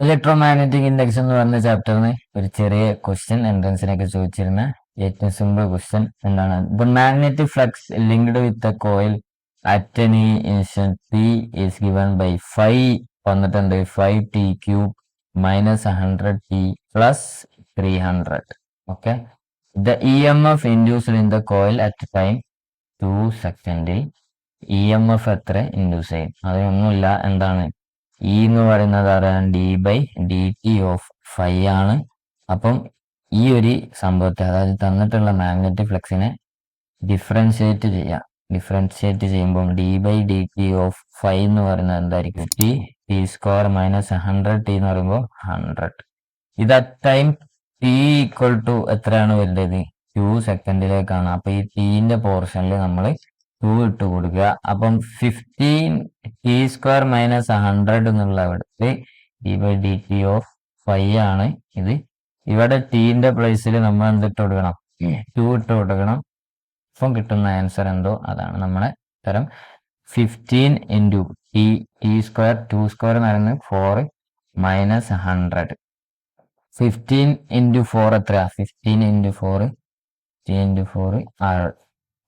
Electromagnetic induction എന്ന് പറഞ്ഞ ചാപ്റ്ററിന് ഒരു ചെറിയ ക്വസ്റ്റ്യൻ എൻട്രൻസിനൊക്കെ ചോദിച്ചിരുന്ന ഏറ്റവും സിമ്പിൾ ക്വസ്റ്റ്യൻ എന്താണ്? The magnetic flux linked with a coil at any instant P is given by 5 വന്നിട്ടുണ്ട് 5t³ minus 100t plus 300. Okay, the EMF induced in the coil at time 2 സെക്കൻഡിൽ EMF എത്ര induce ചെയ്യും? അതൊന്നുമില്ല, എന്താണ് E എന്ന് പറയുന്നത് അറിയാൻ d/dt ഓഫ് ഫൈ ആണ്. അപ്പം ഈ ഒരു സംഭവത്തെ, അതായത് തന്നിട്ടുള്ള മാഗ്നറ്റിക് ഫ്ലക്സിനെ ഡിഫറൻഷിയേറ്റ് ചെയ്യാം. ഡിഫറൻഷിയേറ്റ് ചെയ്യുമ്പോൾ d/dt ഓഫ് ഫൈ എന്ന് പറയുന്നത് എന്തായിരിക്കും? t² മൈനസ് 100t എന്ന് പറയുമ്പോൾ 100. ഇത് at time t equal to എത്രയാണ് വരുന്നത്? 2 സെക്കൻഡിലേക്കാണ്. അപ്പൊ ഈ ടീന്റെ പോർഷനിൽ നമ്മൾ 2 ഇട്ട് കൊടുക്കുക. അപ്പം 15t² മൈനസ് 100 എന്നുള്ള ഇവിടുത്തെ d/dt ഓഫ് ഫൈ ആണ് ഇത്. ഇവിടെ ടീന്റെ പ്ലേസിൽ നമ്മൾ എന്തിട്ട് കൊടുക്കണം? 2 ഇട്ട് കൊടുക്കണം. അപ്പം കിട്ടുന്ന ആൻസർ എന്തോ അതാണ് നമ്മളെ ഉത്തരം. 15 ഇൻറ്റു t², 2² എന്ന് പറയുന്നത് 4 മൈനസ് 100. 15 ഇൻറ്റു 4 എത്രയാ? 15 ഇൻറ്റു 4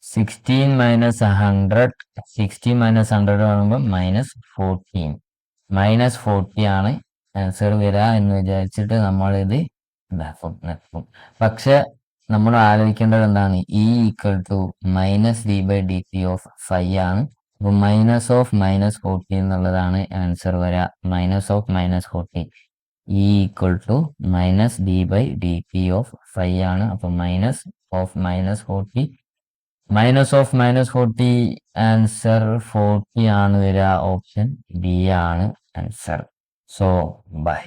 16 മൈനസ് 100. 16 മൈനസ് 100 പറയുമ്പോൾ -14 ആണ് ആൻസർ വരിക എന്ന് വിചാരിച്ചിട്ട് നമ്മളിത് ഇതാക്കും. പക്ഷെ നമ്മൾ ആലോചിക്കേണ്ടത് എന്താണ്? E equal to minus d/dt of phi ആണ്. അപ്പൊ -40 എന്നുള്ളതാണ് ആൻസർ വരിക. -40 E equal to minus d/dt of phi ആണ്. അപ്പൊ -40 ആൻസർ 40 ആണ് വരിക. ഓപ്ഷൻ ബി ആണ് ആൻസർ. So by.